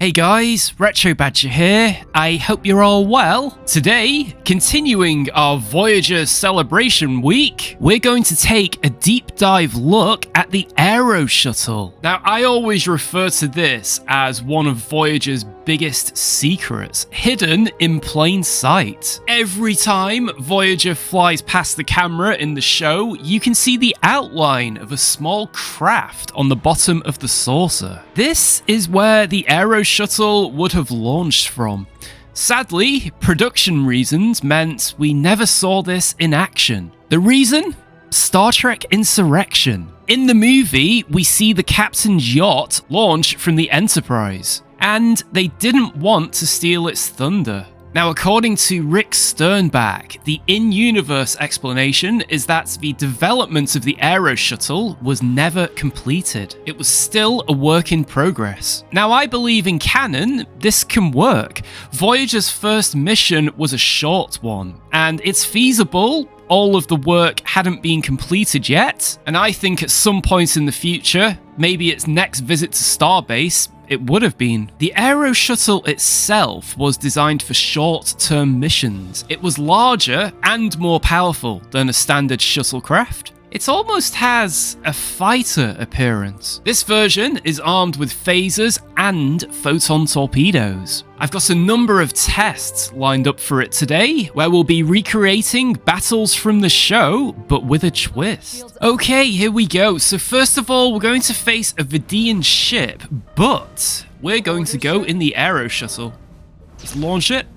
Hey guys, Retro Badger here. I hope you're all well. Today, continuing our Voyager celebration week, we're going to take a deep dive look at the Aeroshuttle. Now, I always refer to this as one of Voyager's biggest secrets, hidden in plain sight. Every time Voyager flies past the camera in the show, you can see the outline of a small craft on the bottom of the saucer. This is where the Aeroshuttle would have launched from. Sadly, production reasons meant we never saw this in action. The reason? Star Trek Insurrection. In the movie, we see the captain's yacht launch from the Enterprise, and they didn't want to steal its thunder. Now, according to Rick Sternbach, the in-universe explanation is that the development of the Aeroshuttle was never completed. It was still a work in progress. Now, I believe in canon, this can work. Voyager's first mission was a short one, and it's feasible. All of the work hadn't been completed yet, and I think at some point in the future, maybe its next visit to Starbase, it would have been. The Aeroshuttle itself was designed for short-term missions. It was larger and more powerful than a standard shuttlecraft. It almost has a fighter appearance. This version is armed with phasers and photon torpedoes. I've got a number of tests lined up for it today, where we'll be recreating battles from the show, but with a twist. Okay, here we go. So first of all, we're going to face a Vidiian ship, but we're going to go in the Aeroshuttle. Let's launch it.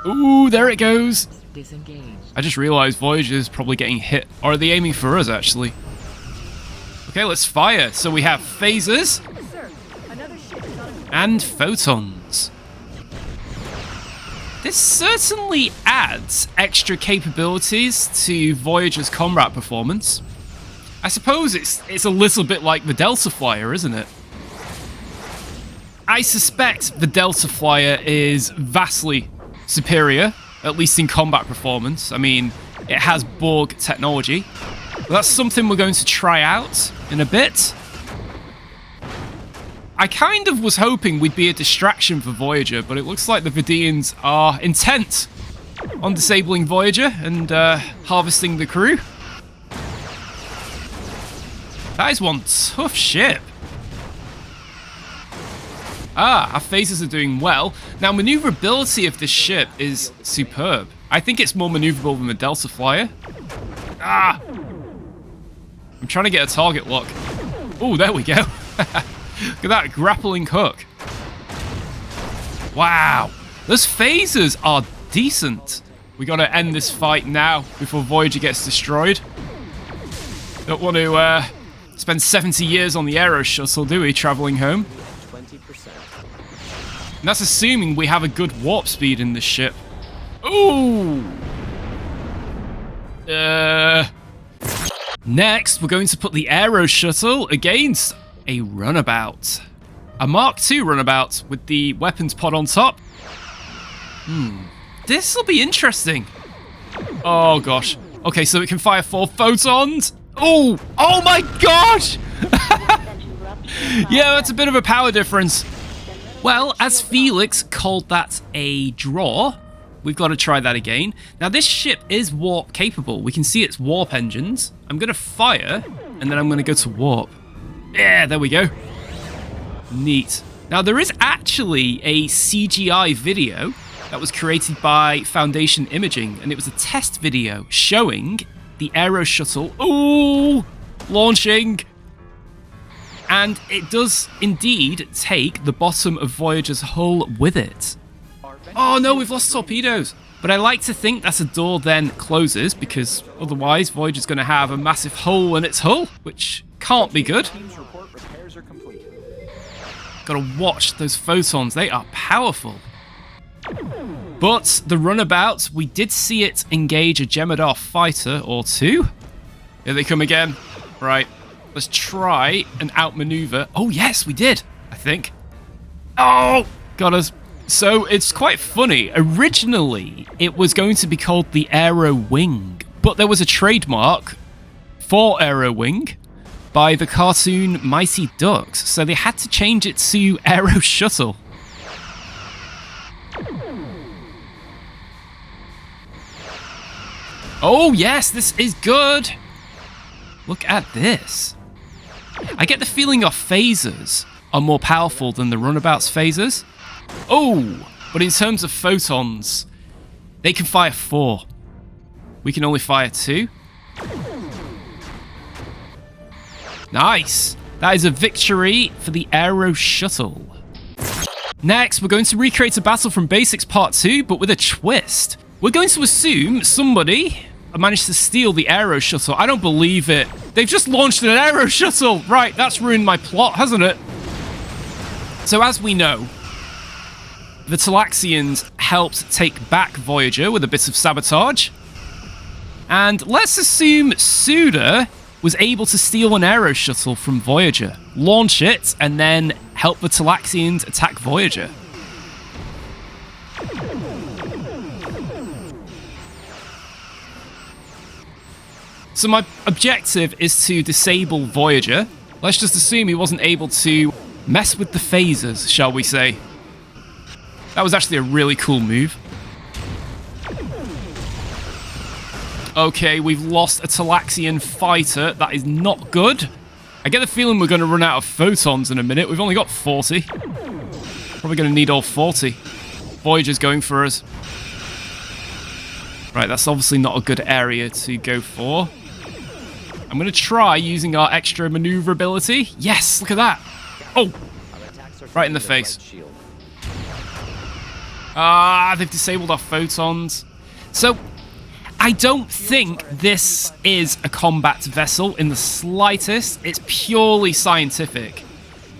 Ooh, there it goes. Disengage. I just realized Voyager's probably getting hit. Or are they aiming for us, actually? Okay, let's fire. So we have phasers and photons. This certainly adds extra capabilities to Voyager's combat performance. I suppose it's a little bit like the Delta Flyer, isn't it? I suspect the Delta Flyer is vastly superior, at least in combat performance. I mean, it has Borg technology. But that's something we're going to try out in a bit. I kind of was hoping we'd be a distraction for Voyager, but it looks like the Vidiians are intent on disabling Voyager and harvesting the crew. That is one tough ship. Our phasers are doing well. Now, maneuverability of this ship is superb. I think it's more maneuverable than the Delta Flyer. I'm trying to get a target lock. Oh, there we go. Look at that grappling hook. Wow. Those phasers are decent. We got to end this fight now before Voyager gets destroyed. Don't want to spend 70 years on the Aeroshuttle, do we, traveling home? And that's assuming we have a good warp speed in this ship. Ooh! Next, we're going to put the Aeroshuttle against a Runabout. A Mark II Runabout with the weapons pod on top. This'll be interesting. Oh gosh. Okay, so it can fire 4 photons. Oh! Oh my gosh! Yeah, that's a bit of a power difference. Well, as Felix called that a draw, we've got to try that again. Now, this ship is warp capable. We can see its warp engines. I'm going to fire, and then I'm going to go to warp. Yeah, there we go. Neat. Now, there is actually a CGI video that was created by Foundation Imaging, and it was a test video showing the Aeroshuttle, ooh, launching. And it does indeed take the bottom of Voyager's hull with it. Oh no, we've lost torpedoes. But I like to think that a door then closes, because otherwise Voyager's going to have a massive hole in its hull, which can't be good. Gotta watch those photons, they are powerful. But the Runabout, we did see it engage a Jemadar fighter or two. Here they come again. Right. Let's try and outmaneuver. Oh, yes, we did, I think. Oh, got us. So it's quite funny. Originally, it was going to be called the Aero Wing, but there was a trademark for Aero Wing by the cartoon Mighty Ducks, so they had to change it to Aeroshuttle. Oh, yes, this is good. Look at this. I get the our phasers are more powerful than the Runabout's phasers. Oh, but in terms of photons, they can fire 4. We can only fire 2. Nice. That is a victory for the Aeroshuttle. Next, we're going to recreate a battle from Basics Part 2, but with a twist. We're going to assume somebody managed to steal the Aeroshuttle. I don't believe it. They've just launched an Aeroshuttle. Right, that's ruined my plot, hasn't it? So as we know, the Talaxians helped take back Voyager with a bit of sabotage. And let's assume Suda was able to steal an Aeroshuttle from Voyager, launch it, and then help the Talaxians attack Voyager. So my objective is to disable Voyager. Let's just assume he wasn't able to mess with the phasers, shall we say. That was actually a really cool move. Okay, we've lost a Talaxian fighter. That is not good. I get the feeling we're going to run out of photons in a minute. We've only got 40. Probably going to need all 40. Voyager's going for us. Right, that's obviously not a good area to go for. I'm going to try using our extra maneuverability. Yes, look at that. Oh, right in the face. Ah, they've disabled our photons. So, I don't think this is a combat vessel in the slightest. It's purely scientific.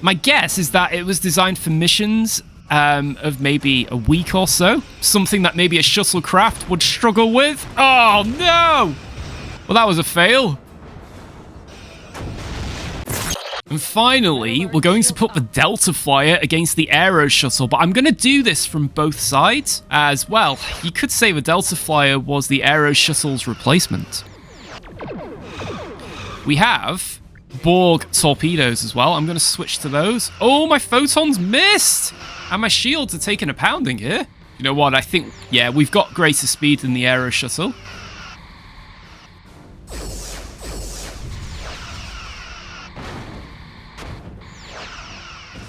My guess is that it was designed for missions of maybe a week or so. Something that maybe a shuttlecraft would struggle with. Oh, no! Well, that was a fail. And finally, we're going to put the Delta Flyer against the Aeroshuttle, but I'm going to do this from both sides as well. You could say the Delta Flyer was the Aeroshuttle's replacement. We have Borg torpedoes as well. I'm going to switch to those. Oh, my photons missed! And my shields are taking a pounding here. You know what? I think, yeah, we've got greater speed than the Aeroshuttle.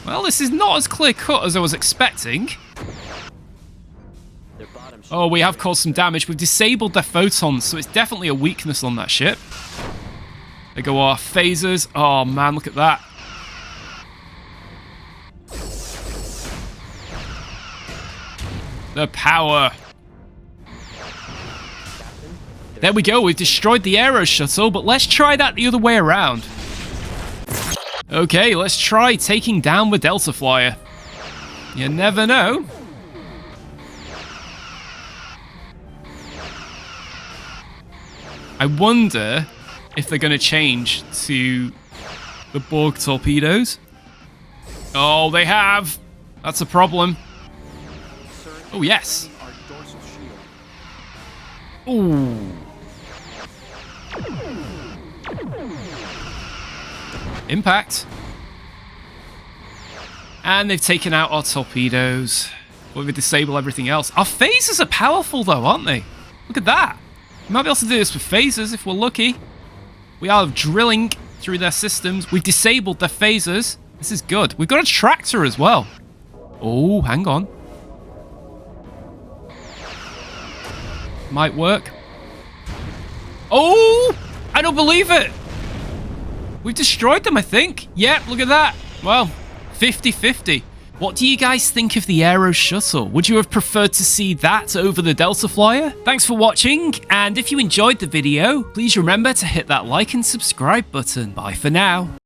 Well, this is not as clear-cut as I was expecting. Oh, we have caused some damage. We've disabled their photons, so it's definitely a weakness on that ship. There go our phasers. Oh, man, look at that. The power. There we go. We've destroyed the Aeroshuttle, but let's try that the other way around. Okay, let's try taking down the Delta Flyer. You never know. I wonder if they're going to change to the Borg torpedoes. Oh, they have. That's a problem. Oh, yes. Ooh. Impact. And they've taken out our torpedoes. We're going to disable everything else. Our phasers are powerful though, aren't they? Look at that. We might be able to do this with phasers if we're lucky. We are drilling through their systems. We've disabled their phasers. This is good. We've got a tractor as well. Oh, hang on. Might work. Oh! I don't believe it! We've destroyed them, I think. Yep, look at that. Well, 50-50. What do you guys think of the Aeroshuttle? Would you have preferred to see that over the Delta Flyer? Thanks for watching, and if you enjoyed the video, please remember to hit that like and subscribe button. Bye for now.